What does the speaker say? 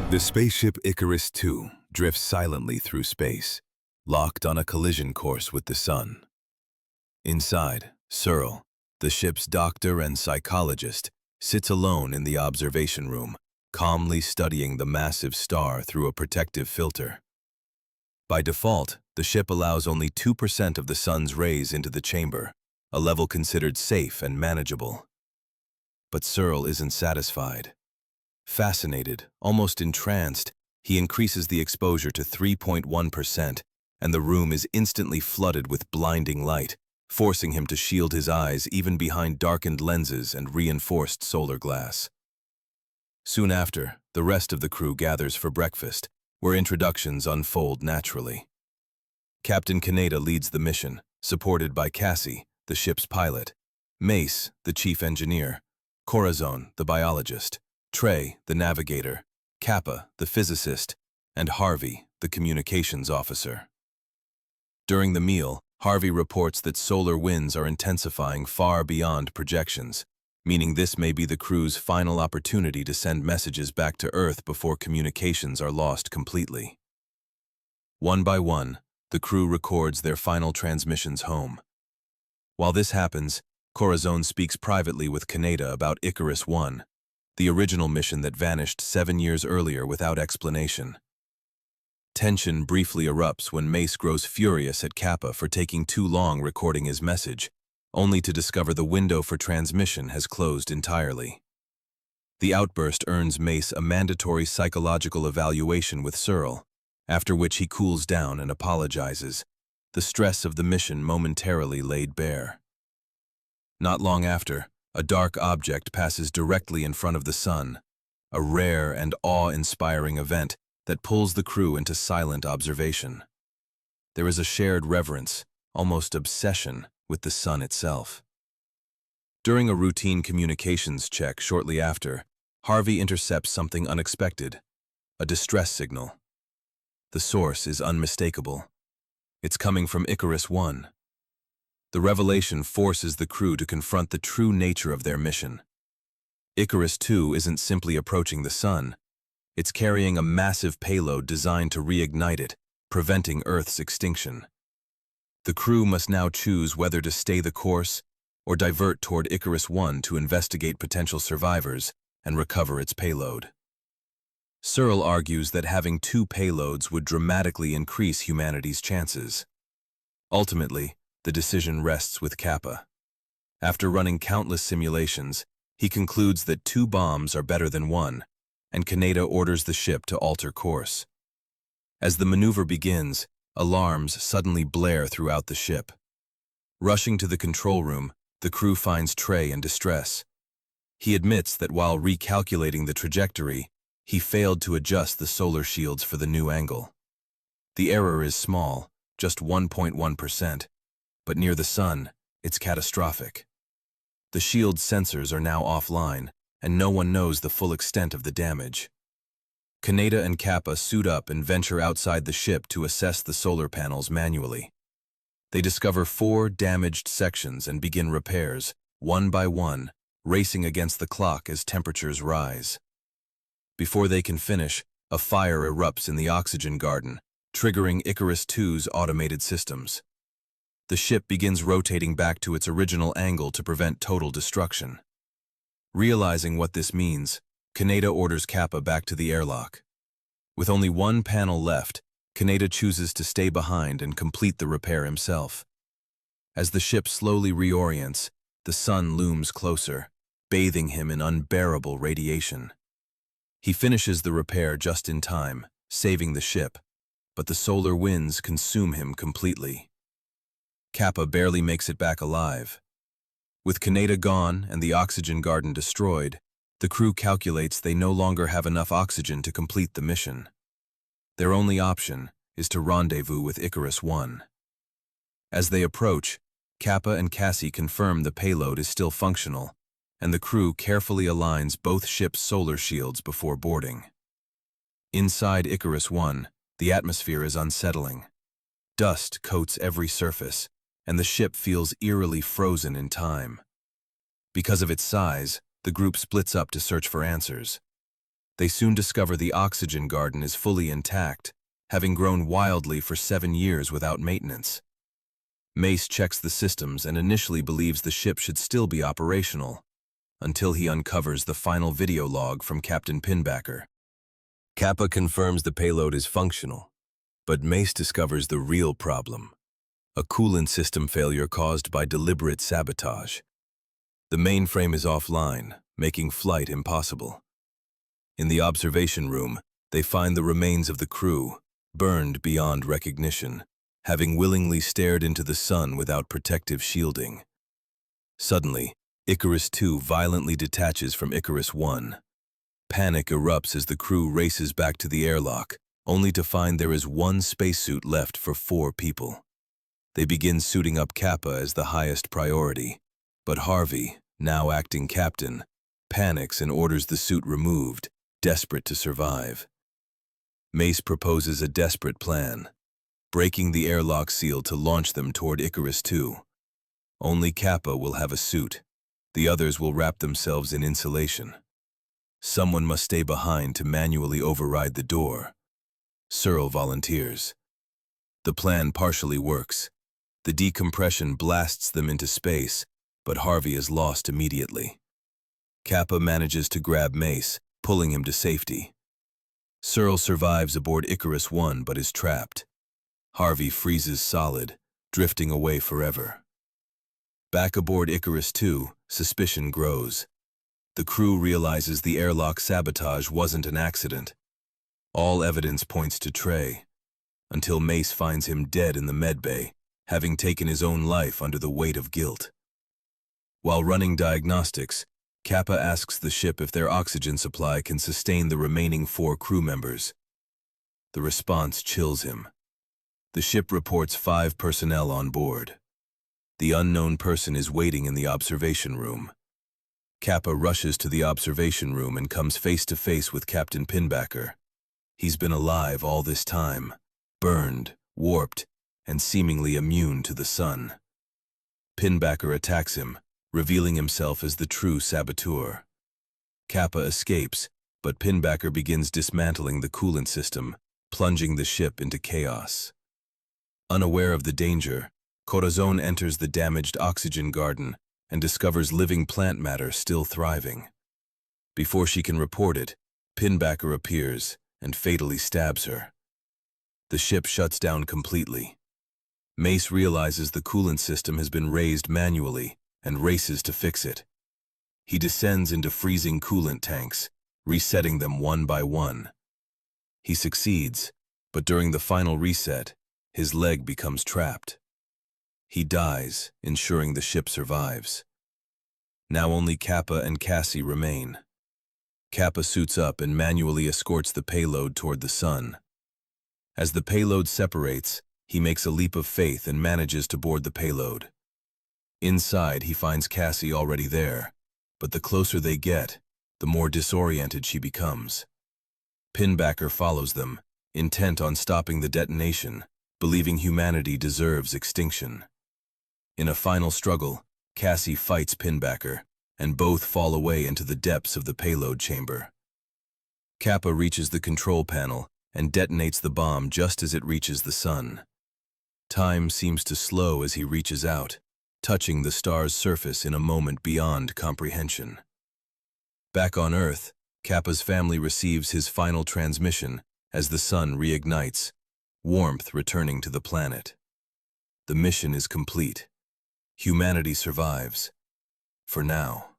The spaceship Icarus II drifts silently through space, locked on a collision course with the Sun. Inside, Searle, the ship's doctor and psychologist, sits alone in the observation room, calmly studying the massive star through a protective filter. By default, the ship allows only 2% of the Sun's rays into the chamber, a level considered safe and manageable. But Searle isn't satisfied. Fascinated, almost entranced, he increases the exposure to 3.1%, and the room is instantly flooded with blinding light, forcing him to shield his eyes even behind darkened lenses and reinforced solar glass. Soon after, the rest of the crew gathers for breakfast, where introductions unfold naturally. Captain Kaneda leads the mission, supported by Cassie, the ship's pilot, Mace, the chief engineer, Corazon, the biologist, Trey, the navigator, Kappa, the physicist, and Harvey, the communications officer. During the meal, Harvey reports that solar winds are intensifying far beyond projections, meaning this may be the crew's final opportunity to send messages back to Earth before communications are lost completely. One by one, the crew records their final transmissions home. While this happens, Corazon speaks privately with Kaneda about Icarus I, the original mission that vanished 7 years earlier without explanation. Tension briefly erupts when Mace grows furious at Kappa for taking too long recording his message, only to discover the window for transmission has closed entirely. The outburst earns Mace a mandatory psychological evaluation with Searle, after which he cools down and apologizes, the stress of the mission momentarily laid bare. Not long after, a dark object passes directly in front of the Sun, a rare and awe-inspiring event that pulls the crew into silent observation. There is a shared reverence, almost obsession, with the Sun itself. During a routine communications check shortly after, Harvey intercepts something unexpected, a distress signal. The source is unmistakable. It's coming from Icarus I. The revelation forces the crew to confront the true nature of their mission. Icarus II isn't simply approaching the Sun. It's carrying a massive payload designed to reignite it, preventing Earth's extinction. The crew must now choose whether to stay the course or divert toward Icarus I to investigate potential survivors and recover its payload. Searle argues that having 2 payloads would dramatically increase humanity's chances. Ultimately, the decision rests with Kappa. After running countless simulations, he concludes that 2 bombs are better than 1, and Kaneda orders the ship to alter course. As the maneuver begins, alarms suddenly blare throughout the ship. Rushing to the control room, the crew finds Trey in distress. He admits that while recalculating the trajectory, he failed to adjust the solar shields for the new angle. The error is small, just 1.1%, but near the Sun, it's catastrophic. The shield's sensors are now offline, and no one knows the full extent of the damage. Kaneda and Kappa suit up and venture outside the ship to assess the solar panels manually. They discover 4 damaged sections and begin repairs, one by one, racing against the clock as temperatures rise. Before they can finish, a fire erupts in the oxygen garden, triggering Icarus II's automated systems. The ship begins rotating back to its original angle to prevent total destruction. Realizing what this means, Kaneda orders Kappa back to the airlock. With only 1 panel left, Kaneda chooses to stay behind and complete the repair himself. As the ship slowly reorients, the Sun looms closer, bathing him in unbearable radiation. He finishes the repair just in time, saving the ship, but the solar winds consume him completely. Kappa barely makes it back alive. With Kaneda gone and the oxygen garden destroyed, the crew calculates they no longer have enough oxygen to complete the mission. Their only option is to rendezvous with Icarus I. As they approach, Kappa and Cassie confirm the payload is still functional, and the crew carefully aligns both ships' solar shields before boarding. Inside Icarus I, the atmosphere is unsettling. Dust coats every surface, and the ship feels eerily frozen in time. Because of its size, the group splits up to search for answers. They soon discover the oxygen garden is fully intact, having grown wildly for 7 years without maintenance. Mace checks the systems and initially believes the ship should still be operational, until he uncovers the final video log from Captain Pinbacker. Kappa confirms the payload is functional, but Mace discovers the real problem: a coolant system failure caused by deliberate sabotage. The mainframe is offline, making flight impossible. In the observation room, they find the remains of the crew, burned beyond recognition, having willingly stared into the sun without protective shielding. Suddenly, Icarus II violently detaches from Icarus I. Panic erupts as the crew races back to the airlock, only to find there is one spacesuit left for 4 people. They begin suiting up Kappa as the highest priority, but Harvey, now acting captain, panics and orders the suit removed, desperate to survive. Mace proposes a desperate plan, breaking the airlock seal to launch them toward Icarus II. Only Kappa will have a suit. The others will wrap themselves in insulation. Someone must stay behind to manually override the door. Searle volunteers. The plan partially works. The decompression blasts them into space, but Harvey is lost immediately. Kappa manages to grab Mace, pulling him to safety. Searle survives aboard Icarus I but is trapped. Harvey freezes solid, drifting away forever. Back aboard Icarus II, suspicion grows. The crew realizes the airlock sabotage wasn't an accident. All evidence points to Trey, until Mace finds him dead in the medbay, having taken his own life under the weight of guilt. While running diagnostics, Kappa asks the ship if their oxygen supply can sustain the remaining 4 crew members. The response chills him. The ship reports 5 personnel on board. The unknown person is waiting in the observation room. Kappa rushes to the observation room and comes face to face with Captain Pinbacker. He's been alive all this time, burned, warped, and seemingly immune to the sun. Pinbacker attacks him, revealing himself as the true saboteur. Kappa escapes, but Pinbacker begins dismantling the coolant system, plunging the ship into chaos. Unaware of the danger, Corazon enters the damaged oxygen garden and discovers living plant matter still thriving. Before she can report it, Pinbacker appears and fatally stabs her. The ship shuts down completely. Mace realizes the coolant system has been raised manually and races to fix it. He descends into freezing coolant tanks, resetting them one by one. He succeeds, but during the final reset, his leg becomes trapped. He dies, ensuring the ship survives. Now only Kappa and Cassie remain. Kappa suits up and manually escorts the payload toward the sun. As the payload separates, he makes a leap of faith and manages to board the payload. Inside, he finds Cassie already there, but the closer they get, the more disoriented she becomes. Pinbacker follows them, intent on stopping the detonation, believing humanity deserves extinction. In a final struggle, Cassie fights Pinbacker, and both fall away into the depths of the payload chamber. Kappa reaches the control panel and detonates the bomb just as it reaches the sun. Time seems to slow as he reaches out, touching the star's surface in a moment beyond comprehension. Back on Earth, Kappa's family receives his final transmission as the sun reignites, warmth returning to the planet. The mission is complete. Humanity survives. For now.